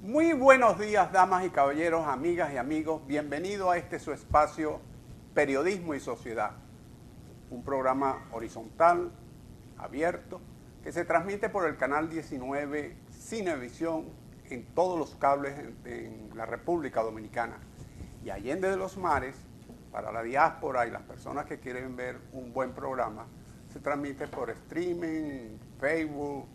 Muy buenos días, damas y caballeros, amigas y amigos. Bienvenido a este su espacio Periodismo y Sociedad, un programa horizontal, abierto, que se transmite por el canal 19 Cinevisión en todos los cables en la República Dominicana. Y allende de los mares, para la diáspora y las personas que quieren ver un buen programa, se transmite por streaming, Facebook,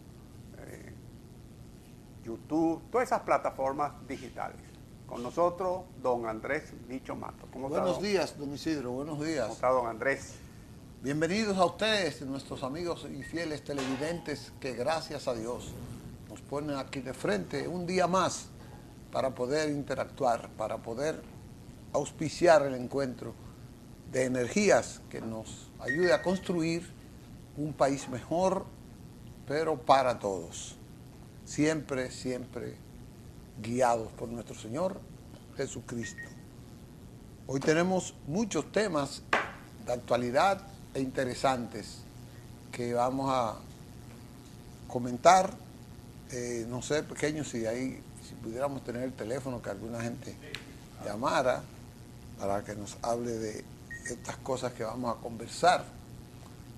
YouTube, todas esas plataformas digitales. Con nosotros, don Andrés Licho Mato. ¿Cómo está, buenos días, don Isidro, buenos días. ¿Cómo está, don Andrés? Bienvenidos a ustedes, nuestros amigos y fieles televidentes, que gracias a Dios nos ponen aquí de frente un día más para poder interactuar, para poder auspiciar el encuentro de energías que nos ayude a construir un país mejor, pero para todos. Siempre, siempre guiados por nuestro Señor Jesucristo. Hoy tenemos muchos temas de actualidad e interesantes que vamos a comentar. No sé, pequeños, si pudiéramos tener el teléfono, que alguna gente llamara para que nos hable de estas cosas que vamos a conversar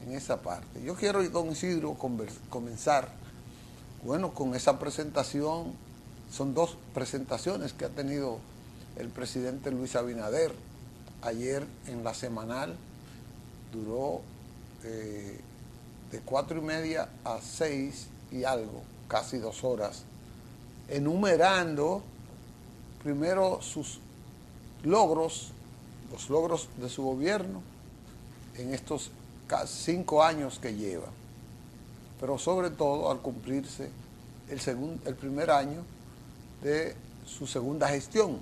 en esa parte. Yo quiero, don Isidro, comenzar con esa presentación. Son dos presentaciones que ha tenido el presidente Luis Abinader. Ayer en la semanal duró de 4:30 a 6 y algo, casi 2 horas, enumerando primero sus logros, los logros de su gobierno en estos 5 años que lleva, pero sobre todo al cumplirse el primer año de su segunda gestión,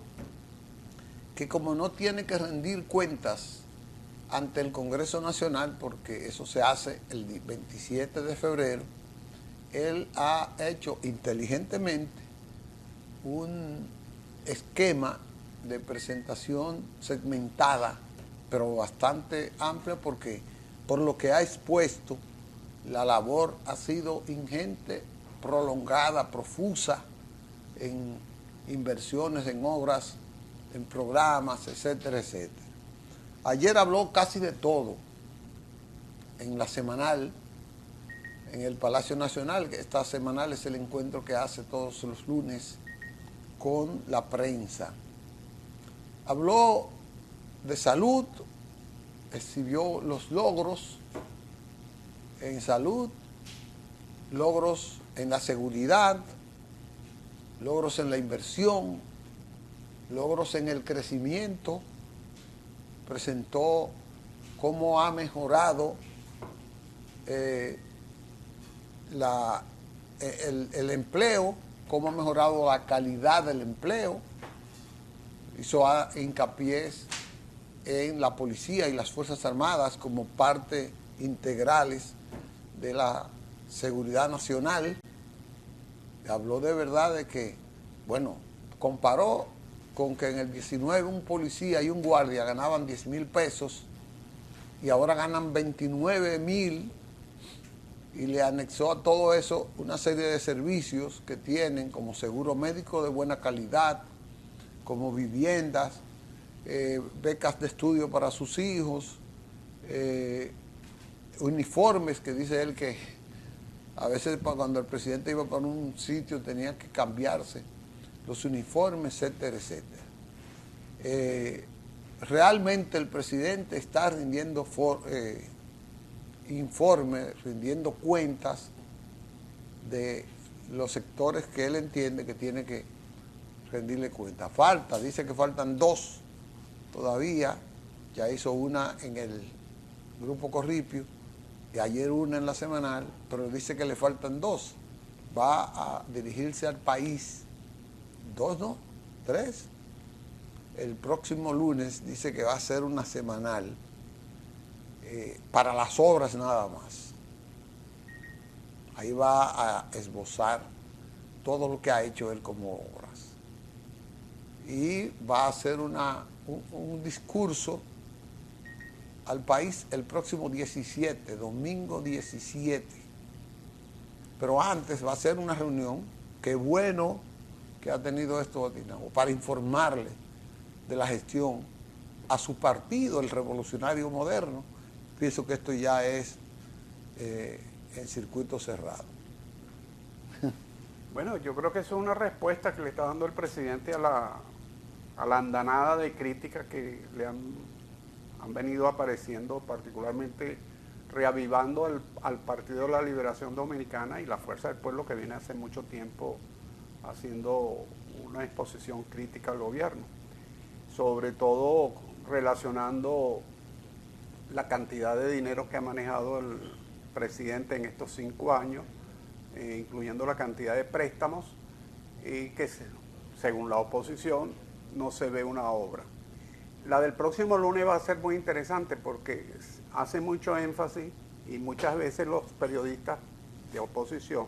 que como no tiene que rendir cuentas ante el Congreso Nacional, porque eso se hace el 27 de febrero, él ha hecho inteligentemente un esquema de presentación segmentada, pero bastante amplia, porque por lo que ha expuesto, la labor ha sido ingente, prolongada, profusa en inversiones, en obras, en programas, etcétera, etcétera. Ayer habló casi de todo en la semanal, en el Palacio Nacional, que esta semanal es el encuentro que hace todos los lunes con la prensa. Habló de salud, exhibió los logros en salud, logros en la seguridad, logros en la inversión, logros en el crecimiento. Presentó cómo ha mejorado el empleo, cómo ha mejorado la calidad del empleo. Hizo hincapié en la policía y las Fuerzas Armadas como parte integrales de la seguridad nacional. Habló de verdad de que, comparó con que en el 19 un policía y un guardia ganaban 10,000 pesos y ahora ganan 29,000, y le anexó a todo eso una serie de servicios que tienen, como seguro médico de buena calidad, como viviendas, becas de estudio para sus hijos, uniformes, que dice él que a veces cuando el presidente iba para un sitio tenía que cambiarse los uniformes, etcétera, etcétera. Realmente el presidente está rindiendo informes, rindiendo cuentas de los sectores que él entiende que tiene que rendirle cuentas. Dice que faltan 2 todavía. Ya hizo una en el Grupo Corripio y ayer una en la semanal, pero dice que le faltan 2. Va a dirigirse al país. 2, ¿no? 3. El próximo lunes dice que va a hacer una semanal para las obras nada más. Ahí va a esbozar todo lo que ha hecho él como obras. Y va a hacer un discurso al país el próximo 17, domingo 17. Pero antes va a ser una reunión, que bueno que ha tenido esto para informarle de la gestión a su partido, el Revolucionario Moderno. Pienso que esto ya es en circuito cerrado. Bueno, yo creo que eso es una respuesta que le está dando el presidente a la andanada de críticas que le han venido apareciendo, particularmente reavivando al Partido de la Liberación Dominicana y la Fuerza del Pueblo, que viene hace mucho tiempo haciendo una exposición crítica al gobierno, sobre todo relacionando la cantidad de dinero que ha manejado el presidente en estos 5 años, incluyendo la cantidad de préstamos, y que según la oposición no se ve una obra. La del próximo lunes va a ser muy interesante porque hace mucho énfasis y muchas veces los periodistas de oposición,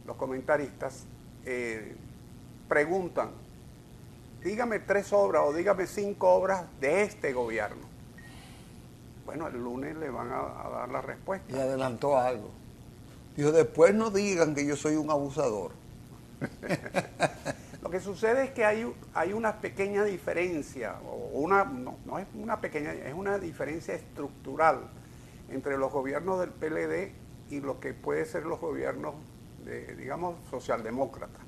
los comentaristas, preguntan, dígame 3 obras o dígame 5 obras de este gobierno. Bueno, el lunes le van a dar la respuesta. Y adelantó algo. Dijo, después no digan que yo soy un abusador. Lo que sucede es que hay una pequeña diferencia, no es una pequeña, es una diferencia estructural entre los gobiernos del PLD y lo que puede ser los gobiernos, digamos, socialdemócratas,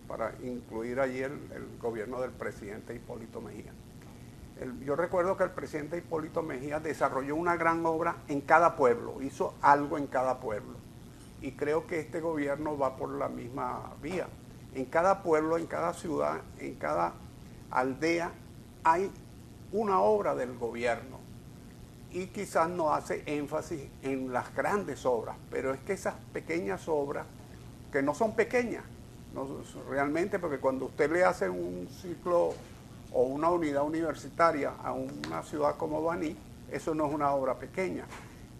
para incluir allí el gobierno del presidente Hipólito Mejía. Yo recuerdo que el presidente Hipólito Mejía desarrolló una gran obra en cada pueblo, hizo algo en cada pueblo, y creo que este gobierno va por la misma vía. En cada pueblo, en cada ciudad, en cada aldea hay una obra del gobierno y quizás no hace énfasis en las grandes obras, pero es que esas pequeñas obras, que no son pequeñas, no, realmente, porque cuando usted le hace un ciclo o una unidad universitaria a una ciudad como Baní, eso no es una obra pequeña,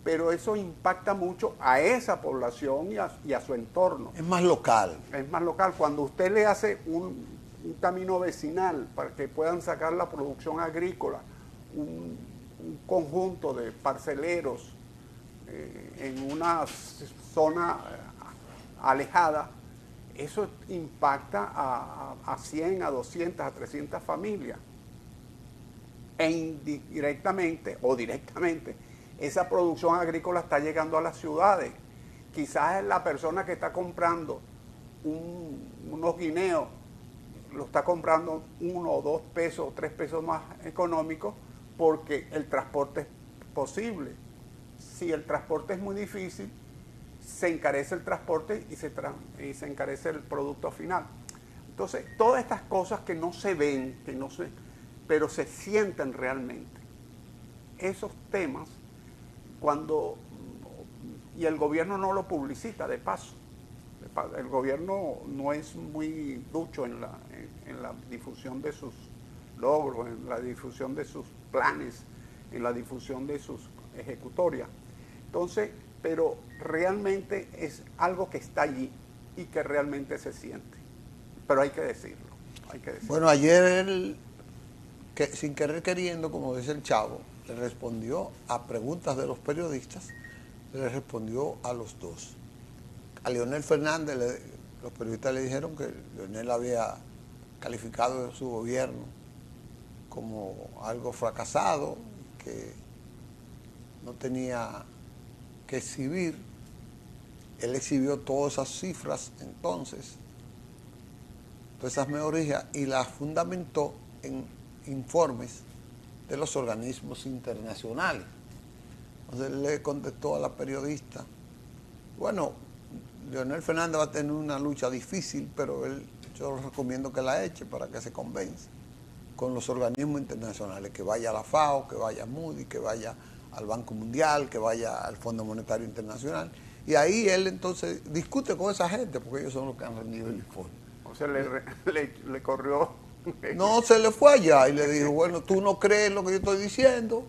pero eso impacta mucho a esa población y a su entorno. Es más local. Es más local. Cuando usted le hace un camino vecinal para que puedan sacar la producción agrícola, un conjunto de parceleros en una zona alejada, eso impacta a 100, a 200, a 300 familias. E indirectamente o directamente, esa producción agrícola está llegando a las ciudades. Quizás la persona que está comprando unos guineos, lo está comprando 1 o 2 pesos o 3 pesos más económicos porque el transporte es posible. Si el transporte es muy difícil, se encarece el transporte y se encarece el producto final. Entonces, todas estas cosas que no se ven, pero se sienten realmente. Esos temas, y el gobierno no lo publicita de paso. El gobierno no es muy ducho en la difusión de sus logros, en la difusión de sus planes, en la difusión de sus ejecutorias. Entonces, pero realmente es algo que está allí y que realmente se siente. Pero hay que decirlo. Bueno, ayer él, sin querer queriendo, como dice el Chavo, le respondió a preguntas de los periodistas, le respondió a los dos. A Leonel Fernández, los periodistas le dijeron que Leonel había calificado su gobierno como algo fracasado, que no tenía que exhibir. Él exhibió todas esas cifras entonces, todas esas mejorías, y las fundamentó en informes de los organismos internacionales. Entonces le contestó a la periodista, bueno, Leonel Fernández va a tener una lucha difícil, pero yo recomiendo que la eche para que se convenza con los organismos internacionales, que vaya a la FAO, que vaya a Moody, que vaya al Banco Mundial, que vaya al Fondo Monetario Internacional. Y ahí él entonces discute con esa gente, porque ellos son los que han rendido el informe. O sea, le corrió. No, se le fue allá y le dijo, bueno, ¿tú no crees lo que yo estoy diciendo?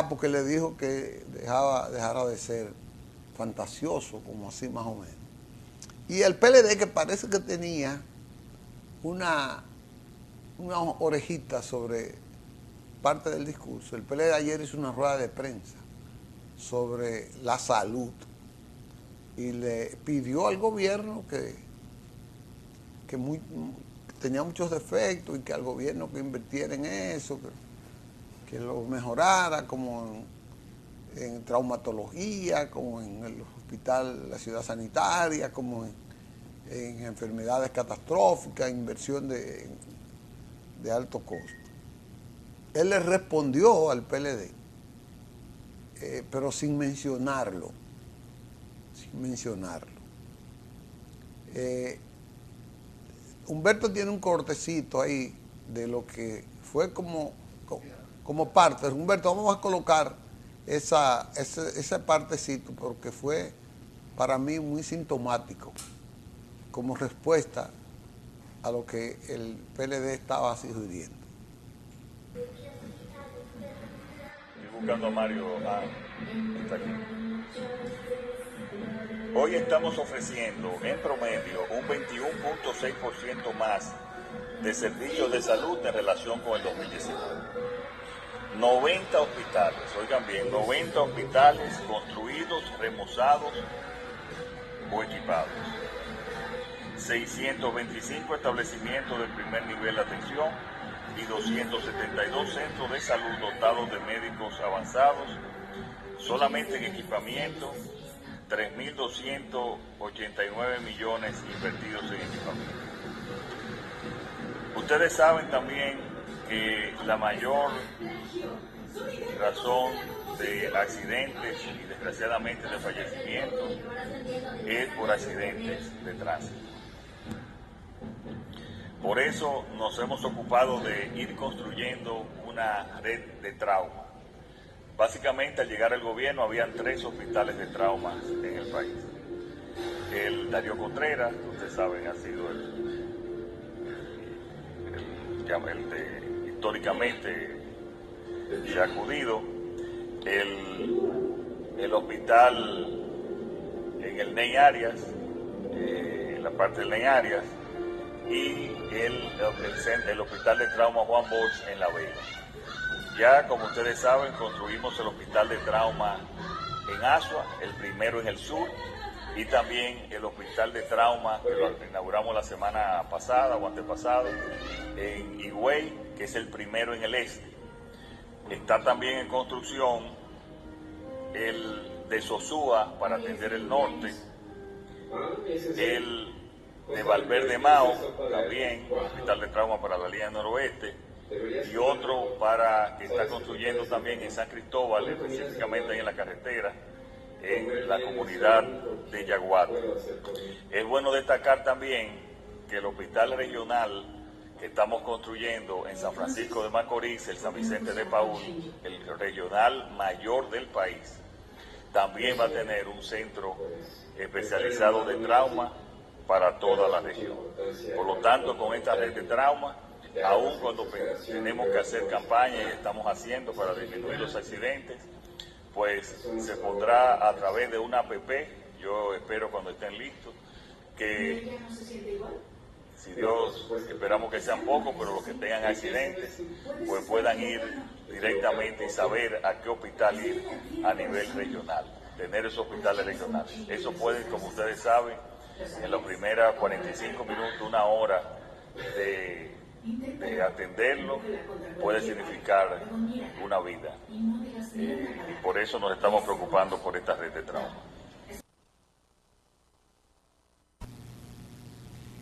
Porque le dijo que dejara de ser fantasioso, como así más o menos. Y el PLD, que parece que tenía una orejita sobre parte del discurso, el PLD ayer hizo una rueda de prensa sobre la salud y le pidió al gobierno que tenía muchos defectos y que al gobierno que invirtiera en eso, que lo mejorara, como en traumatología, como en el hospital, la ciudad sanitaria, como en enfermedades catastróficas, inversión de alto costo. Él le respondió al PLD, pero sin mencionarlo. Humberto tiene un cortecito ahí de lo que fue como parte. Humberto, vamos a colocar ese partecito porque fue para mí muy sintomático como respuesta a lo que el PLD estaba sugiriendo. Estoy buscando a Mario. Está aquí. Hoy estamos ofreciendo en promedio un 21.6% más de servicios de salud en relación con el 2019. 90 hospitales, oigan bien, 90 hospitales construidos, remozados o equipados. 625 establecimientos de primer nivel de atención y 272 centros de salud dotados de médicos avanzados, solamente en equipamiento, 3.289 millones invertidos en equipamiento. Ustedes saben también que la mayor razón de accidentes y desgraciadamente de fallecimientos es por accidentes de tránsito. Por eso nos hemos ocupado de ir construyendo una red de trauma. Básicamente, al llegar al gobierno, habían 3 hospitales de traumas en el país. El Darío Contreras, que ustedes saben, ha sido históricamente se ha acudido. El hospital en el Ney Arias, la parte del Ney Arias, y el hospital de trauma Juan Bosch en La Vega. Ya, como ustedes saben, construimos el hospital de trauma en Asua, el primero en el sur, y también el hospital de trauma que lo inauguramos la semana pasada o antepasada en Higüey, que es el primero en el este. Está también en construcción el de Sosúa para atender el norte, el de Valverde Mao, también hospital de trauma para la línea noroeste, y otro que está construyendo también en San Cristóbal, específicamente ahí en la carretera, en la comunidad de Yaguato. Es bueno destacar también que el hospital regional que estamos construyendo en San Francisco de Macorís, el San Vicente de Paúl, el regional mayor del país, también va a tener un centro especializado de trauma para toda la región. Por lo tanto, con esta red de trauma, aún cuando tenemos que hacer campaña y estamos haciendo para disminuir los accidentes, pues se pondrá a través de una app, yo espero cuando estén listos, que si Dios, esperamos que sean pocos, pero los que tengan accidentes, pues puedan ir directamente y saber a qué hospital ir a nivel regional, tener esos hospitales regionales. Eso puede, como ustedes saben, en los primeros 45 minutos, una hora de atenderlo, puede significar una vida. Y por eso nos estamos preocupando por esta red de trauma.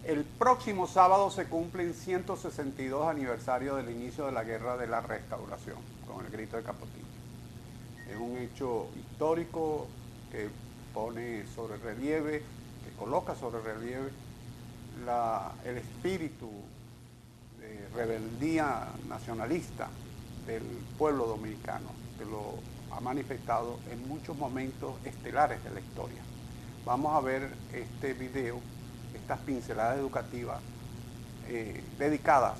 El próximo sábado se cumplen 162 aniversarios del inicio de la Guerra de la Restauración, con el grito de Capotillo. Es un hecho histórico que pone sobre relieve, que coloca sobre relieve el espíritu de rebeldía nacionalista del pueblo dominicano, que lo ha manifestado en muchos momentos estelares de la historia. Vamos a ver este video, estas pinceladas educativas dedicadas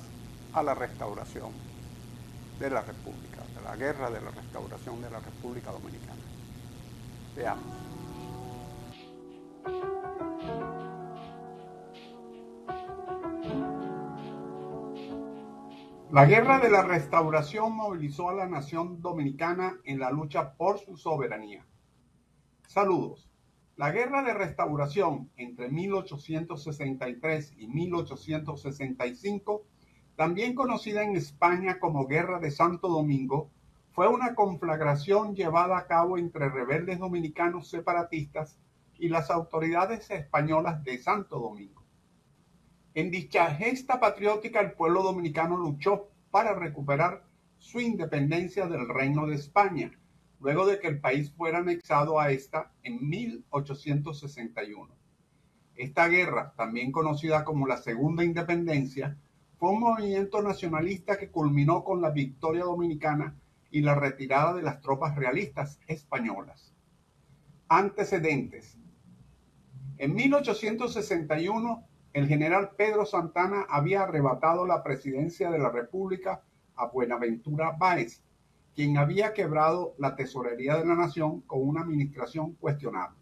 a la restauración de la República, de la guerra de la restauración de la República Dominicana. Veamos. La guerra de la restauración movilizó a la nación dominicana en la lucha por su soberanía. Saludos. La Guerra de Restauración entre 1863 y 1865, también conocida en España como Guerra de Santo Domingo, fue una conflagración llevada a cabo entre rebeldes dominicanos separatistas y las autoridades españolas de Santo Domingo. En dicha gesta patriótica, el pueblo dominicano luchó para recuperar su independencia del Reino de España, luego de que el país fuera anexado a esta en 1861. Esta guerra, también conocida como la Segunda Independencia, fue un movimiento nacionalista que culminó con la victoria dominicana y la retirada de las tropas realistas españolas. Antecedentes. En 1861, el general Pedro Santana había arrebatado la presidencia de la República a Buenaventura Báez, quien había quebrado la tesorería de la nación con una administración cuestionable.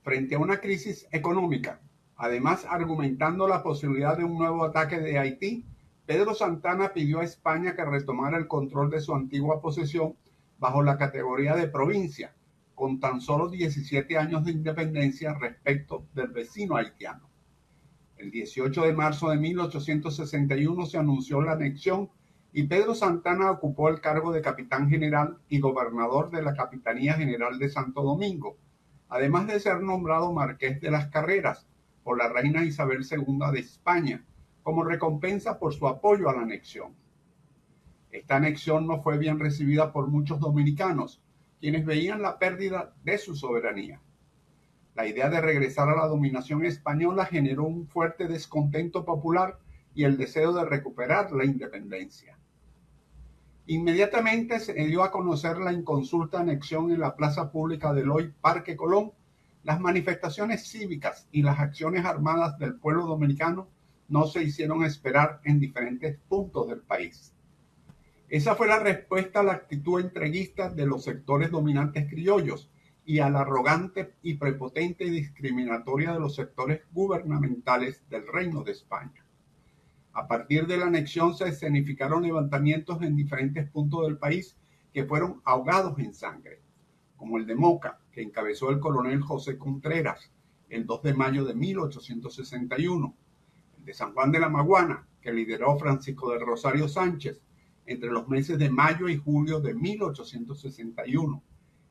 Frente a una crisis económica, además argumentando la posibilidad de un nuevo ataque de Haití, Pedro Santana pidió a España que retomara el control de su antigua posesión bajo la categoría de provincia, con tan solo 17 años de independencia respecto del vecino haitiano. El 18 de marzo de 1861 se anunció la anexión y Pedro Santana ocupó el cargo de capitán general y gobernador de la Capitanía General de Santo Domingo, además de ser nombrado marqués de las Carreras por la reina Isabel II de España, como recompensa por su apoyo a la anexión. Esta anexión no fue bien recibida por muchos dominicanos, quienes veían la pérdida de su soberanía. La idea de regresar a la dominación española generó un fuerte descontento popular y el deseo de recuperar la independencia. Inmediatamente se dio a conocer la inconsulta anexión en la plaza pública del hoy Parque Colón. Las manifestaciones cívicas y las acciones armadas del pueblo dominicano no se hicieron esperar en diferentes puntos del país. Esa fue la respuesta a la actitud entreguista de los sectores dominantes criollos y a la arrogante y prepotente y discriminatoria de los sectores gubernamentales del Reino de España. A partir de la anexión se escenificaron levantamientos en diferentes puntos del país que fueron ahogados en sangre, como el de Moca, que encabezó el coronel José Contreras el 2 de mayo de 1861, el de San Juan de la Maguana, que lideró Francisco del Rosario Sánchez entre los meses de mayo y julio de 1861,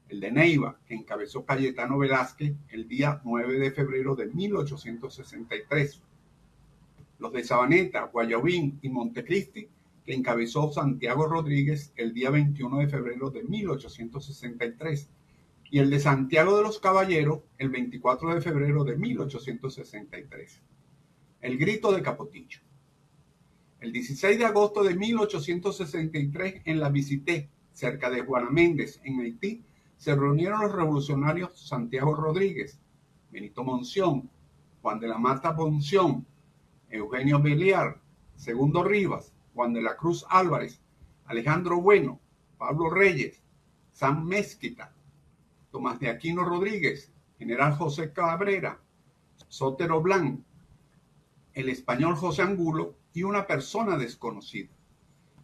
el de Neiva, que encabezó Cayetano Velázquez el día 9 de febrero de 1863, los de Sabaneta, Guayabín y Montecristi, que encabezó Santiago Rodríguez el día 21 de febrero de 1863, y el de Santiago de los Caballeros el 24 de febrero de 1863. El grito de Capotillo. El 16 de agosto de 1863, en La Visité, cerca de Juana Méndez, en Haití, se reunieron los revolucionarios Santiago Rodríguez, Benito Monción, Juan de la Mata Ponción, Eugenio Beliar, Segundo Rivas, Juan de la Cruz Álvarez, Alejandro Bueno, Pablo Reyes, Sam Mezquita, Tomás de Aquino Rodríguez, General José Cabrera, Sotero Blanc, el español José Angulo y una persona desconocida.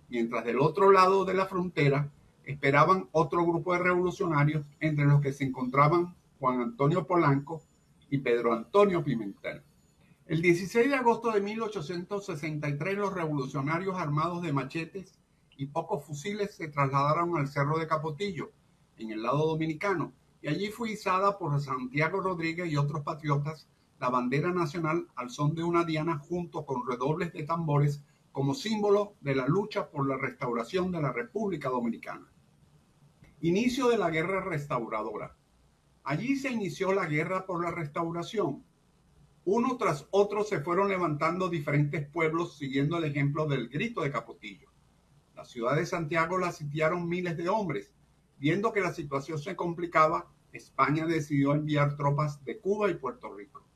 Mientras del otro lado de la frontera esperaban otro grupo de revolucionarios, entre los que se encontraban Juan Antonio Polanco y Pedro Antonio Pimentel. El 16 de agosto de 1863, los revolucionarios armados de machetes y pocos fusiles se trasladaron al Cerro de Capotillo, en el lado dominicano, y allí fue izada por Santiago Rodríguez y otros patriotas la bandera nacional al son de una diana junto con redobles de tambores como símbolo de la lucha por la restauración de la República Dominicana. Inicio de la Guerra Restauradora. Allí se inició la Guerra por la Restauración. Uno tras otro se fueron levantando diferentes pueblos siguiendo el ejemplo del grito de Capotillo. La ciudad de Santiago la sitiaron miles de hombres. Viendo que la situación se complicaba, España decidió enviar tropas de Cuba y Puerto Rico.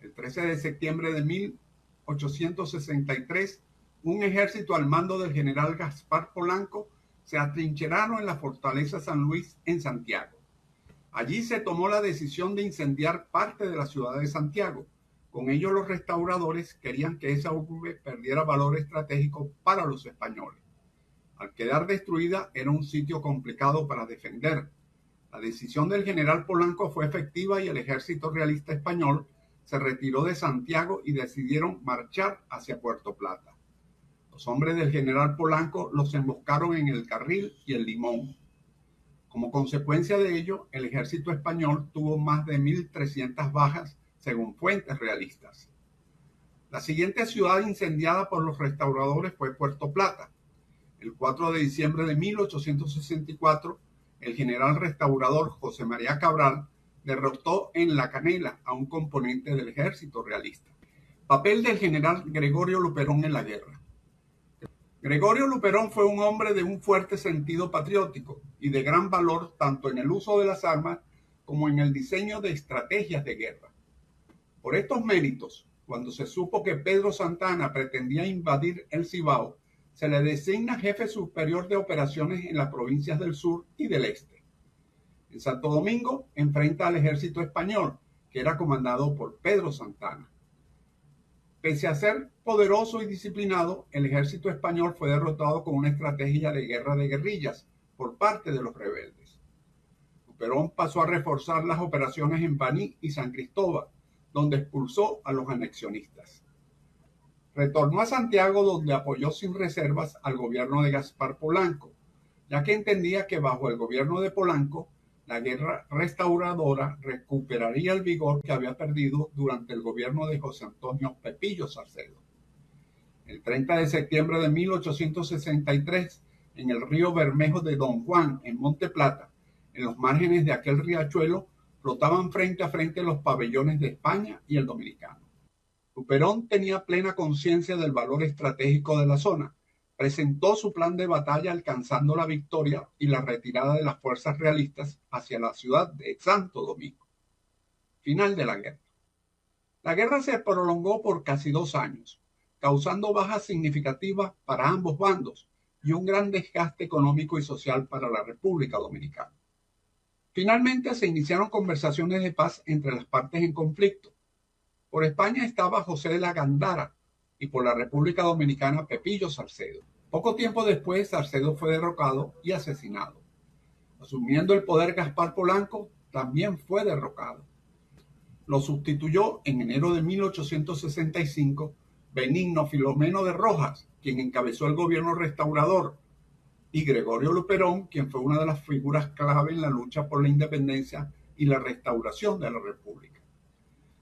El 13 de septiembre de 1863, un ejército al mando del general Gaspar Polanco se atrincheraron en la fortaleza San Luis en Santiago. Allí se tomó la decisión de incendiar parte de la ciudad de Santiago. Con ello los restauradores querían que esa urbe perdiera valor estratégico para los españoles. Al quedar destruida, era un sitio complicado para defender. La decisión del general Polanco fue efectiva y el ejército realista español se retiró de Santiago y decidieron marchar hacia Puerto Plata. Los hombres del general Polanco los emboscaron en el Carril y el Limón. Como consecuencia de ello, el ejército español tuvo más de 1.300 bajas, según fuentes realistas. La siguiente ciudad incendiada por los restauradores fue Puerto Plata. El 4 de diciembre de 1864, el general restaurador José María Cabral derrotó en La Canela a un componente del ejército realista. Papel del general Gregorio Luperón en la guerra. Gregorio Luperón fue un hombre de un fuerte sentido patriótico y de gran valor tanto en el uso de las armas como en el diseño de estrategias de guerra. Por estos méritos, cuando se supo que Pedro Santana pretendía invadir el Cibao, se le designa jefe superior de operaciones en las provincias del sur y del este. En Santo Domingo enfrenta al ejército español, que era comandado por Pedro Santana. Pese a ser poderoso y disciplinado, el ejército español fue derrotado con una estrategia de guerra de guerrillas por parte de los rebeldes. Luperón pasó a reforzar las operaciones en Baní y San Cristóbal, donde expulsó a los anexionistas. Retornó a Santiago, donde apoyó sin reservas al gobierno de Gaspar Polanco, ya que entendía que bajo el gobierno de Polanco, la guerra restauradora recuperaría el vigor que había perdido durante el gobierno de José Antonio Pepillo Salcedo. El 30 de septiembre de 1863, en el río Bermejo de Don Juan, en Monte Plata, en los márgenes de aquel riachuelo, flotaban frente a frente los pabellones de España y el dominicano. Luperón tenía plena conciencia del valor estratégico de la zona. Presentó su plan de batalla alcanzando la victoria y la retirada de las fuerzas realistas hacia la ciudad de Santo Domingo. Final de la guerra. La guerra se prolongó por casi 2 años, causando bajas significativas para ambos bandos y un gran desgaste económico y social para la República Dominicana. Finalmente se iniciaron conversaciones de paz entre las partes en conflicto. Por España estaba José de la Gándara y por la República Dominicana Pepillo Salcedo. Poco tiempo después, Salcedo fue derrocado y asesinado. Asumiendo el poder Gaspar Polanco, también fue derrocado. Lo sustituyó en enero de 1865 Benigno Filomeno de Rojas, quien encabezó el gobierno restaurador, y Gregorio Luperón, quien fue una de las figuras clave en la lucha por la independencia y la restauración de la República.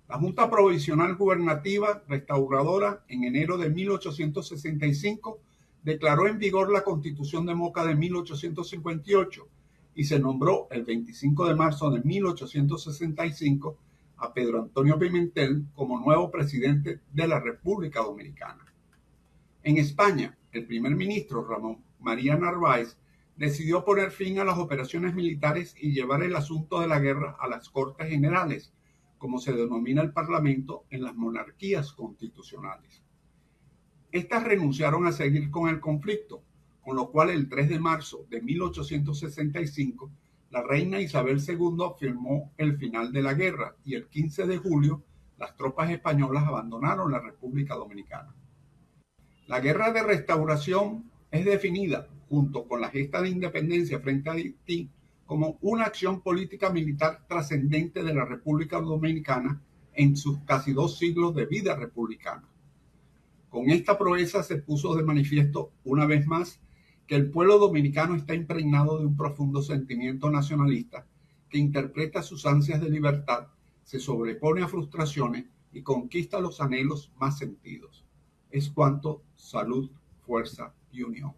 La Junta Provisional Gubernativa Restauradora, en enero de 1865, declaró en vigor la Constitución de Moca de 1858 y se nombró el 25 de marzo de 1865 a Pedro Antonio Pimentel como nuevo presidente de la República Dominicana. En España, el primer ministro Ramón María Narváez decidió poner fin a las operaciones militares y llevar el asunto de la guerra a las Cortes Generales, como se denomina el Parlamento en las monarquías constitucionales. Estas renunciaron a seguir con el conflicto, con lo cual el 3 de marzo de 1865 la reina Isabel II firmó el final de la guerra y el 15 de julio las tropas españolas abandonaron la República Dominicana. La guerra de restauración es definida, junto con la gesta de independencia frente a Haití, como una acción política militar trascendente de la República Dominicana en sus casi 2 siglos de vida republicana. Con esta proeza se puso de manifiesto una vez más que el pueblo dominicano está impregnado de un profundo sentimiento nacionalista que interpreta sus ansias de libertad, se sobrepone a frustraciones y conquista los anhelos más sentidos. Es cuanto, salud, fuerza y unión.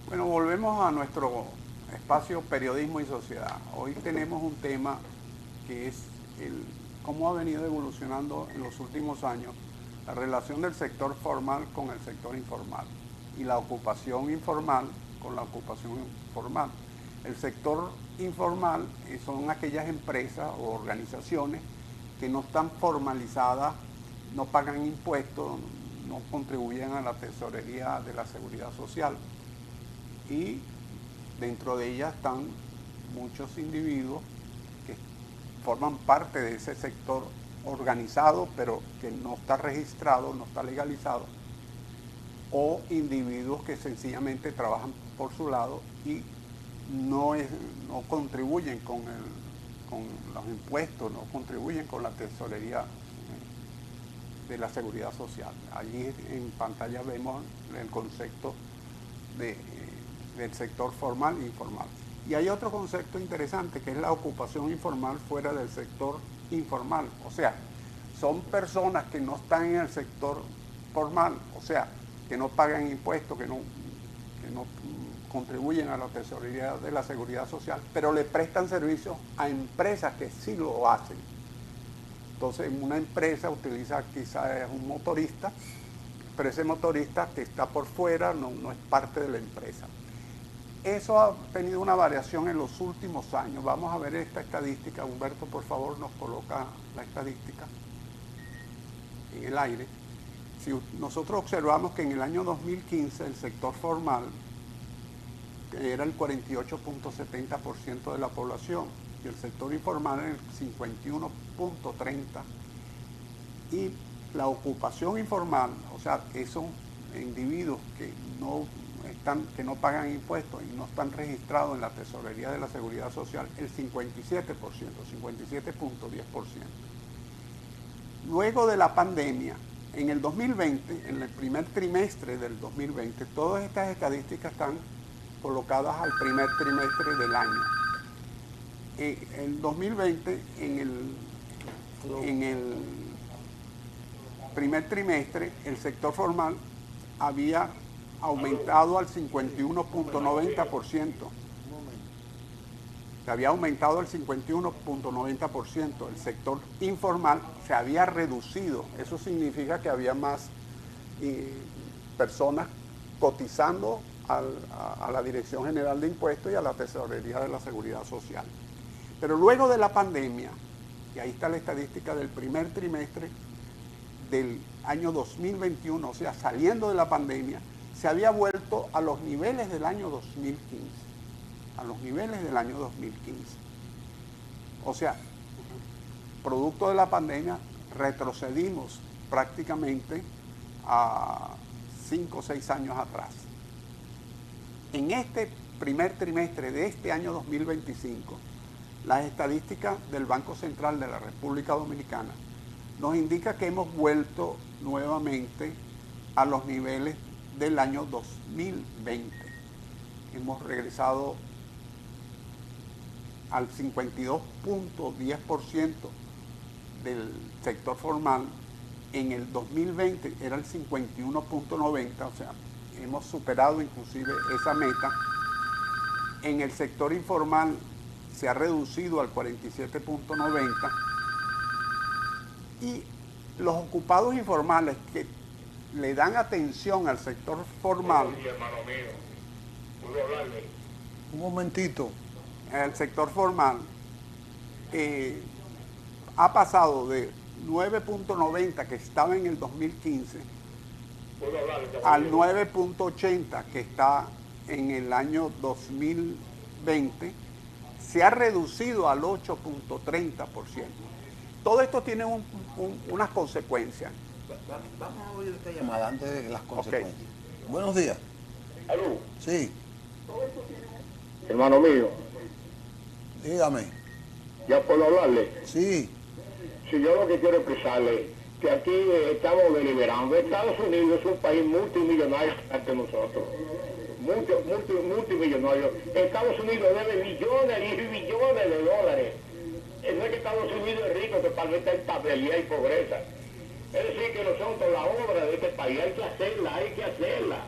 Bueno, volvemos a nuestro espacio Periodismo y Sociedad. Hoy tenemos un tema que es cómo ha venido evolucionando en los últimos años la relación del sector formal con el sector informal y la ocupación informal con la ocupación formal. El sector informal son aquellas empresas o organizaciones que no están formalizadas, no pagan impuestos, no contribuyen a la tesorería de la seguridad social. Y dentro de ellas están muchos individuos que forman parte de ese sector organizado, pero que no está registrado, no está legalizado, o individuos que sencillamente trabajan por su lado y no contribuyen con los impuestos, no contribuyen con la tesorería de la seguridad social. Allí en pantalla vemos el concepto del sector formal e informal. Y hay otro concepto interesante que es la ocupación informal fuera del sector informal. O sea, son personas que no están en el sector formal, o sea, que no pagan impuestos, que no contribuyen a la tesorería de la seguridad social, pero le prestan servicios a empresas que sí lo hacen. Entonces, una empresa utiliza quizás un motorista, pero ese motorista que está por fuera no es parte de la empresa. Eso ha tenido una variación en los últimos años. Vamos a ver esta estadística. Humberto, por favor, nos coloca la estadística en el aire. Si nosotros observamos que en el año 2015 el sector formal era el 48.70% de la población y el sector informal el 51.30%. Y la ocupación informal, o sea, esos individuos que no pagan impuestos y no están registrados en la tesorería de la seguridad social, el 57%, 57.10%. Luego de la pandemia, en el 2020, en el primer trimestre del 2020, todas estas estadísticas están colocadas al primer trimestre del año. En el 2020, en el primer trimestre, el sector formal había aumentado al 51.90%. Se había aumentado al 51.90%. El sector informal se había reducido. Eso significa que había más personas cotizando a la Dirección General de Impuestos y a la Tesorería de la Seguridad Social. Pero luego de la pandemia, y ahí está la estadística del primer trimestre del año 2021, o sea, saliendo de la pandemia, se había vuelto a los niveles del año 2015. A los niveles del año 2015. O sea, producto de la pandemia, retrocedimos prácticamente a 5 o 6 años atrás. En este primer trimestre de este año 2025, las estadísticas del Banco Central de la República Dominicana nos indica que hemos vuelto nuevamente a los niveles del año 2020. Hemos regresado al 52.10% del sector formal. En el 2020 era el 51.90%, o sea, hemos superado inclusive esa meta. En el sector informal se ha reducido al 47.90%. Y los ocupados informales que le dan atención al sector formal. Un momentito. El sector formal ha pasado de 9.90 que estaba en el 2015 al 9.80 que está en el año 2020, se ha reducido al 8.30%. Todo esto tiene unas consecuencias. Vamos a oír esta llamada antes de las consecuencias. Okay. Buenos días. ¿Aló? Sí. Hermano mío. Dígame. ¿Ya puedo hablarle? Sí. Si yo lo que quiero expresarle que aquí estamos deliberando. Estados Unidos es un país multimillonario ante nosotros. Multimillonario. Estados Unidos debe millones y billones de dólares. No es que Estados Unidos es rico, que tal vez está en tablería y pobreza. Es decir, que nosotros, la obra de este país, hay que hacerla.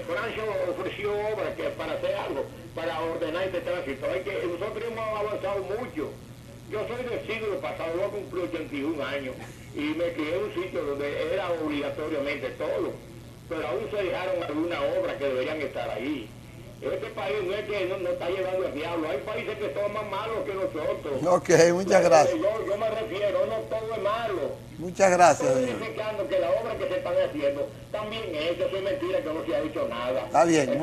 Francia ofreció obras para hacer algo, para ordenar este tránsito. Nosotros hemos avanzado mucho. Yo soy del siglo pasado, yo cumplí 81 años y me crié en un sitio donde era obligatoriamente todo. Pero aún se dejaron algunas obras que deberían estar ahí. Este país no es que no está llevando el diablo. Hay países que son más malos que nosotros. Ok, muchas gracias. Yo me refiero, no todo es malo. Muchas gracias. Estoy verificando que las obras que se están haciendo también hechas, son mentiras que no se ha hecho nada. Está bien.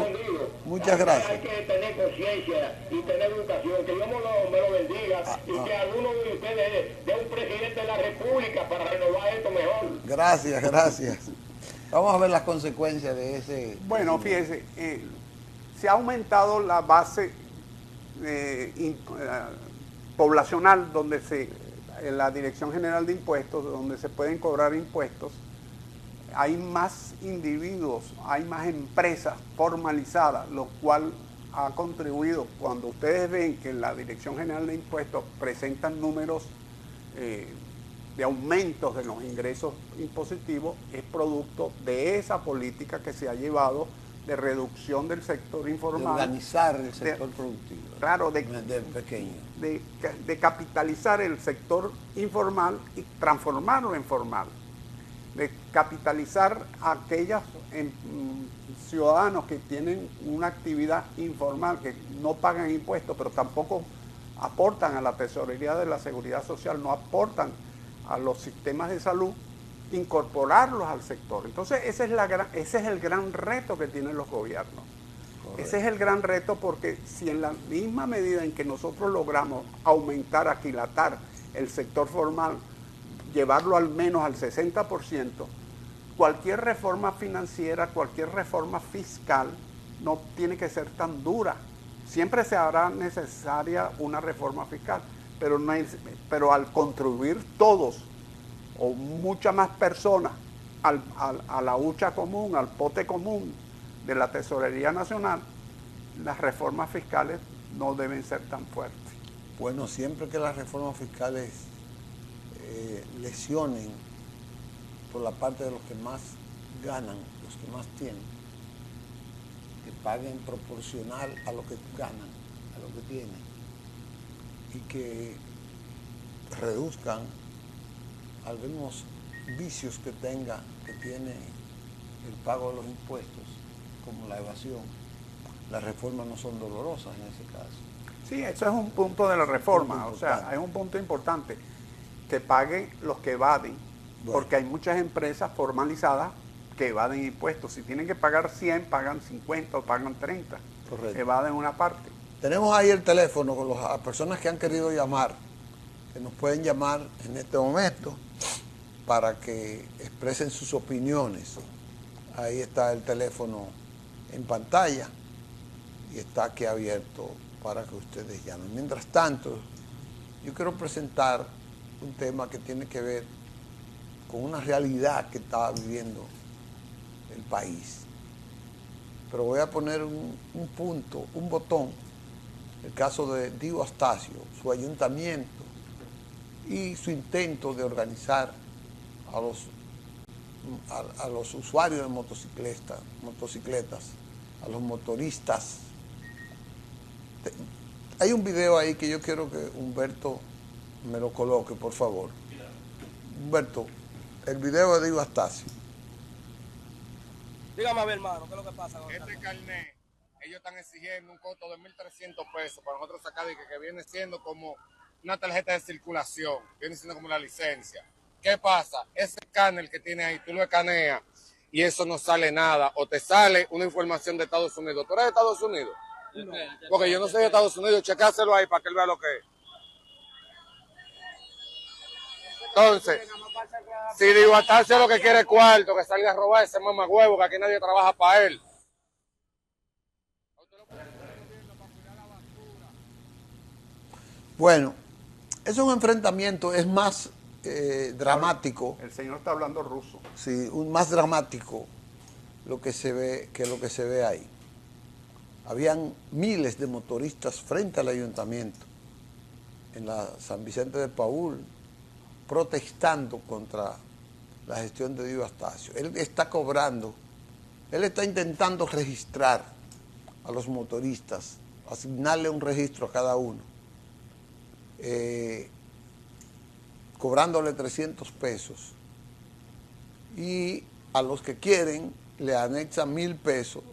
Muchas gracias. Hay que tener conciencia y tener educación. Que Dios me lo bendiga y que alguno de ustedes dé un presidente de la República para renovar esto mejor. Gracias. Vamos a ver las consecuencias de ese... Bueno, fíjese, se ha aumentado la base poblacional en la Dirección General de Impuestos, donde se pueden cobrar impuestos. Hay más individuos, hay más empresas formalizadas, lo cual ha contribuido. Cuando ustedes ven que la Dirección General de Impuestos presentan números de aumentos de los ingresos impositivos, es producto de esa política que se ha llevado de reducción del sector informal. De organizar el sector productivo. Claro, de pequeño. De capitalizar el sector informal y transformarlo en formal. De capitalizar a aquellos ciudadanos que tienen una actividad informal, que no pagan impuestos, pero tampoco aportan a la tesorería de la Seguridad Social, no aportan a los sistemas de salud, incorporarlos al sector. Entonces ese es el gran reto que tienen los gobiernos. Correcto. Ese es el gran reto, porque si en la misma medida en que nosotros logramos aumentar, aquilatar el sector formal, llevarlo al menos al 60%, cualquier reforma financiera, cualquier reforma fiscal no tiene que ser tan dura. Siempre se hará necesaria una reforma fiscal, pero al contribuir todos o muchas más personas a la hucha común, al pote común de la Tesorería Nacional, las reformas fiscales no deben ser tan fuertes. Bueno, siempre que las reformas fiscales lesionen por la parte de los que más ganan, los que más tienen, que paguen proporcional a lo que ganan, a lo que tienen, y que reduzcan algunos vicios que tiene el pago de los impuestos, como la evasión. Las reformas no son dolorosas en ese caso. Sí, eso es un punto de la reforma, o sea, es un punto importante, que paguen los que evaden, porque hay muchas empresas formalizadas que evaden impuestos. Si tienen que pagar 100, pagan 50 o pagan 30. Correcto. Evaden una parte. Tenemos ahí el teléfono con las personas que han querido llamar, que nos pueden llamar en este momento para que expresen sus opiniones. Ahí está el teléfono en pantalla y está aquí abierto para que ustedes llamen. Mientras tanto, yo quiero presentar un tema que tiene que ver con una realidad que está viviendo el país. Pero voy a poner un punto, un botón, el caso de Dio Astacio, su ayuntamiento y su intento de organizar a los usuarios de motocicletas, a los motoristas. Hay un video ahí que yo quiero que Humberto me lo coloque, por favor. Humberto, el video de Dio Astacio. Dígame a ver, hermano, ¿qué es lo que pasa? Este carnet, ellos están exigiendo un costo de 1.300 pesos para nosotros sacar, que viene siendo como una tarjeta de circulación, viene siendo como la licencia. ¿Qué pasa? Ese escáner que tiene ahí, tú lo escaneas y eso no sale nada, o te sale una información de Estados Unidos. ¿Tú eres de Estados Unidos? No. Porque yo no soy de Estados Unidos, checáselo ahí para que él vea lo que es. Entonces, si Dio Astacio lo que quiere es cuarto, que salga a robar ese mamagüevo, que aquí nadie trabaja para él. Bueno, es un enfrentamiento, es más dramático. El señor está hablando ruso. Sí, más dramático lo que se ve ahí. Habían miles de motoristas frente al ayuntamiento en la San Vicente de Paúl, protestando contra la gestión de Dio Astacio. Él está cobrando, él está intentando registrar a los motoristas, asignarle un registro a cada uno, cobrándole 300 pesos. Y a los que quieren le anexan 1.000 pesos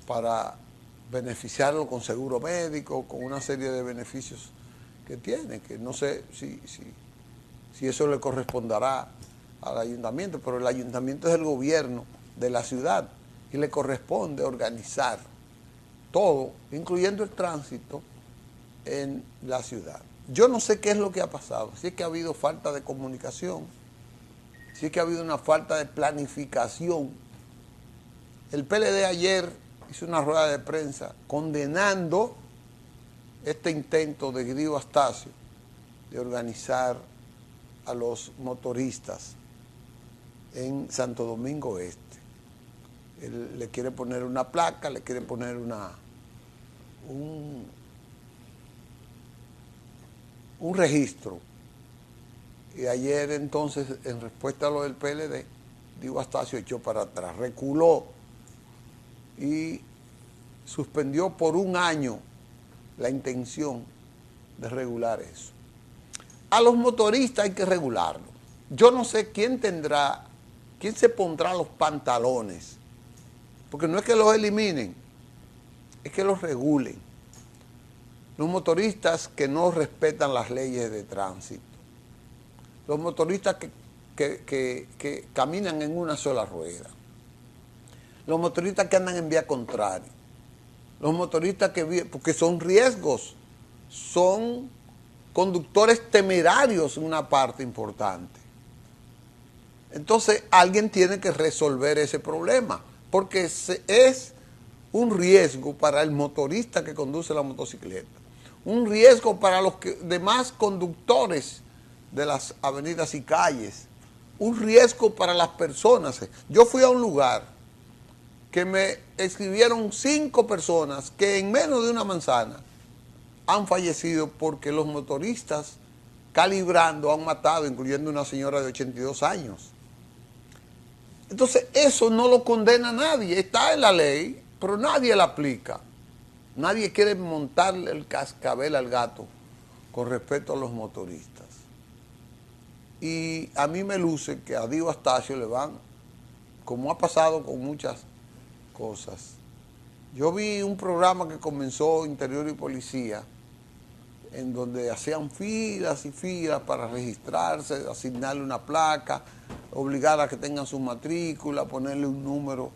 para beneficiarlo con seguro médico, con una serie de beneficios que tiene, que no sé si eso le corresponderá al ayuntamiento, pero el ayuntamiento es el gobierno de la ciudad y le corresponde organizar todo, incluyendo el tránsito en la ciudad. Yo no sé qué es lo que ha pasado, si es que ha habido falta de comunicación, sí que ha habido una falta de planificación. El PLD ayer hizo una rueda de prensa condenando este intento de Guido Astacio de organizar a los motoristas en Santo Domingo Este. Él le quiere poner una placa, le quiere poner un registro. Y ayer entonces, en respuesta a lo del PLD, Guido Astacio echó para atrás, reculó y suspendió por un año la intención de regular eso. A los motoristas hay que regularlo. Yo no sé quién se pondrá los pantalones, porque no es que los eliminen, es que los regulen. Los motoristas que no respetan las leyes de tránsito, los motoristas que caminan en una sola rueda, los motoristas que andan en vía contraria, los motoristas porque son riesgos, son conductores temerarios en una parte importante. Entonces alguien tiene que resolver ese problema, porque es un riesgo para el motorista que conduce la motocicleta, un riesgo para los demás conductores de las avenidas y calles, un riesgo para las personas. Yo fui a un lugar que me escribieron 5 personas que en menos de una manzana han fallecido porque los motoristas calibrando han matado, incluyendo una señora de 82 años. Entonces eso no lo condena a nadie, está en la ley, pero nadie la aplica. Nadie quiere montarle el cascabel al gato con respecto a los motoristas. Y a mí me luce que a Guido Astacio le van, como ha pasado con muchas cosas. Yo vi un programa que comenzó Interior y Policía, en donde hacían filas y filas para registrarse, asignarle una placa, obligar a que tengan su matrícula, ponerle un número,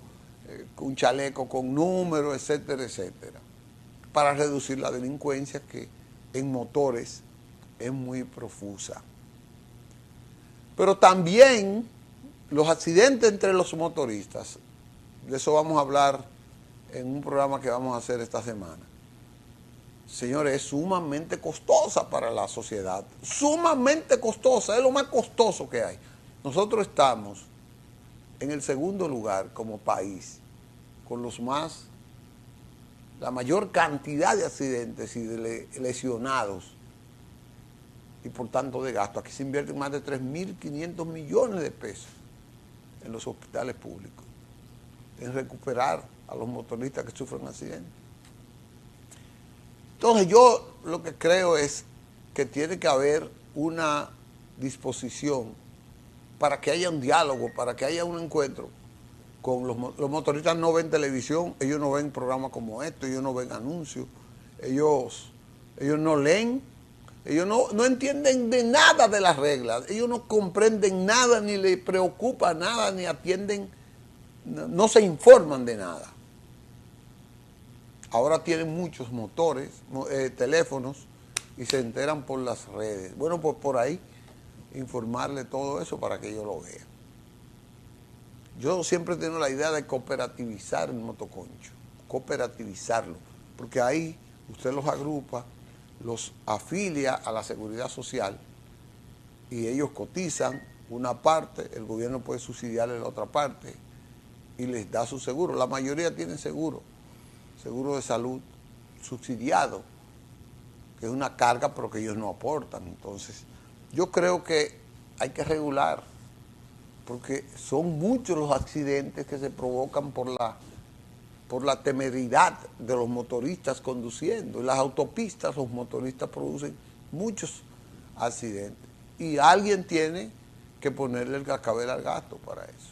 un chaleco con número, etcétera, etcétera, para reducir la delincuencia que en motores es muy profusa. Pero también los accidentes entre los motoristas, de eso vamos a hablar en un programa que vamos a hacer esta semana. Señores, es sumamente costosa para la sociedad, sumamente costosa, es lo más costoso que hay. Nosotros estamos en el segundo lugar como país, con la mayor cantidad de accidentes y de lesionados, y por tanto de gasto. Aquí se invierten más de 3.500 millones de pesos en los hospitales públicos, en recuperar a los motoristas que sufren accidentes. Entonces yo lo que creo es que tiene que haber una disposición para que haya un diálogo, para que haya un encuentro con los motoristas. No ven televisión, ellos no ven programas como estos, ellos no ven anuncios, ellos no leen, ellos no entienden de nada de las reglas, ellos no comprenden nada, ni les preocupa nada, ni atienden, no se informan de nada. Ahora tienen muchos motores, teléfonos, y se enteran por las redes. Bueno, pues por ahí informarle todo eso para que ellos lo vean. Yo siempre tengo la idea de cooperativizar el motoconcho, cooperativizarlo, porque ahí usted los agrupa, los afilia a la seguridad social y ellos cotizan una parte, el gobierno puede subsidiarle la otra parte y les da su seguro. La mayoría tienen seguro de salud subsidiado, que es una carga pero que ellos no aportan. Entonces yo creo que hay que regular, porque son muchos los accidentes que se provocan por la temeridad de los motoristas conduciendo. En las autopistas los motoristas producen muchos accidentes y alguien tiene que ponerle el cascabel al gato para eso.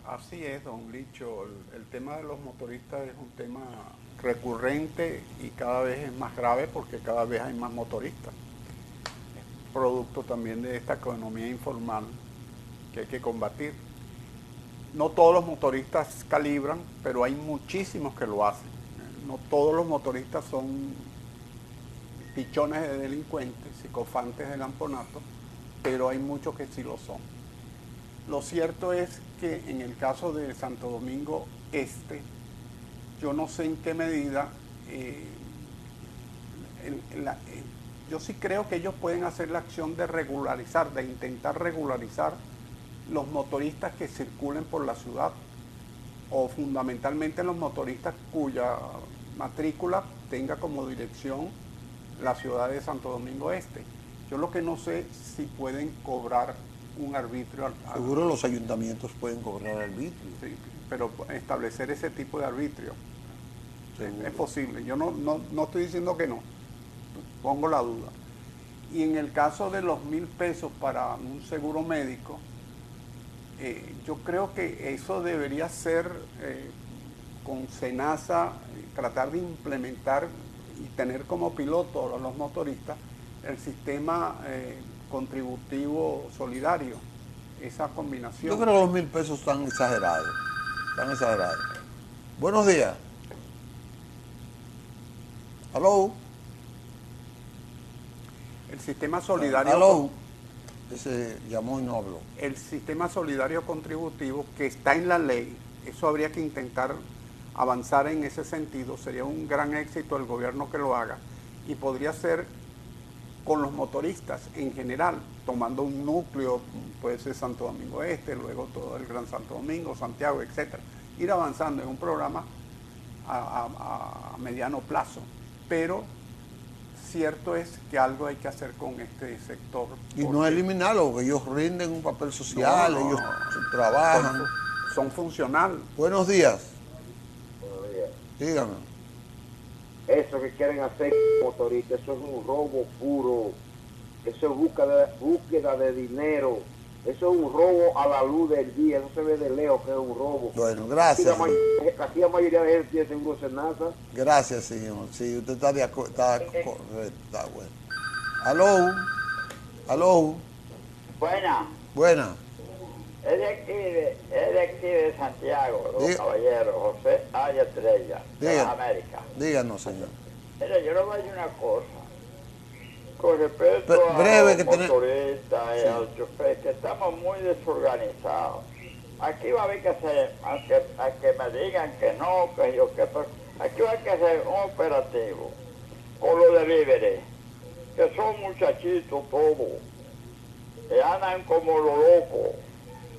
Así es, don Licho. El tema de los motoristas es un tema recurrente y cada vez es más grave porque cada vez hay más motoristas. Es producto también de esta economía informal que hay que combatir. No todos los motoristas calibran, pero hay muchísimos que lo hacen. No todos los motoristas son pichones de delincuentes, psicofantes del amponato, pero hay muchos que sí lo son. Lo cierto es que en el caso de Santo Domingo Este, yo no sé en qué medida, yo sí creo que ellos pueden hacer la acción de regularizar, de intentar regularizar los motoristas que circulen por la ciudad, o fundamentalmente los motoristas cuya matrícula tenga como dirección la ciudad de Santo Domingo Este. Yo lo que no sé si pueden cobrar un arbitrio. Seguro los ayuntamientos pueden cobrar arbitrio. Sí, pero establecer ese tipo de arbitrio es posible. Yo no estoy diciendo que no, pongo la duda. Y en el caso de los 1.000 pesos para un seguro médico, yo creo que eso debería ser con SENASA, tratar de implementar y tener como piloto a los motoristas el sistema contributivo solidario, esa combinación. Yo creo que los 1.000 pesos están exagerados. Buenos días. ¿Aló? El sistema solidario. ¿Aló? Ese llamó y no habló. El sistema solidario contributivo que está en la ley, eso habría que intentar avanzar en ese sentido. Sería un gran éxito el gobierno que lo haga, y podría ser con los motoristas en general, tomando un núcleo, puede ser Santo Domingo Este, luego todo el Gran Santo Domingo, Santiago, etcétera. Ir avanzando en un programa a mediano plazo, pero cierto es que algo hay que hacer con este sector. Y no eliminarlo, porque ellos rinden un papel social, ellos trabajan. Son funcionales. Buenos días. Buenos días. Dígame. Eso que quieren hacer motoristas, eso es un robo puro. Eso es búsqueda de dinero. Eso es un robo a la luz del día. No se ve de lejos que es un robo. Bueno, gracias. Aquí la mayoría de gente tiene seguro SENASA. Gracias, señor. Sí, usted está de acuerdo. Está correcto, está bueno. ¿Aló? ¿Aló? Buena. Es de aquí de Santiago, los caballeros, José Aya Estrella, de las Américas. Díganos, señor. Mira, yo le voy a decir una cosa. Con respecto breve, a los motoristas y al chofer, que estamos muy desorganizados. Aquí va a haber que hacer, a que me digan que no, que yo que... Aquí va a haber que hacer un operativo con los delivery, que son muchachitos todos, que andan como los locos.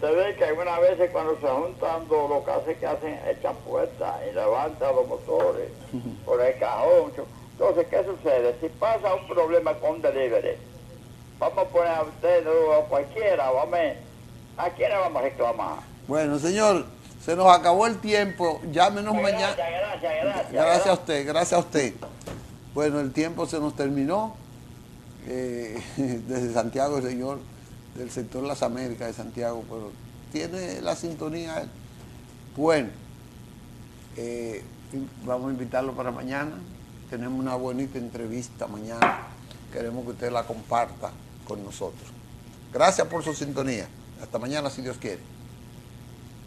Se ve que algunas veces cuando se juntan lo que hacen, echan puertas y levantan los motores por el cajón. Entonces, ¿qué sucede? Si pasa un problema con delivery, vamos a poner a usted o a cualquiera, ¿a quién le vamos a reclamar? Bueno, señor, se nos acabó el tiempo. Llámenos mañana. Gracias a usted. Bueno, el tiempo se nos terminó. Desde Santiago, el señor del sector Las Américas de Santiago, pero tiene la sintonía. Bueno, vamos a invitarlo para mañana. Tenemos una bonita entrevista mañana. Queremos que usted la comparta con nosotros. Gracias por su sintonía. Hasta mañana, si Dios quiere.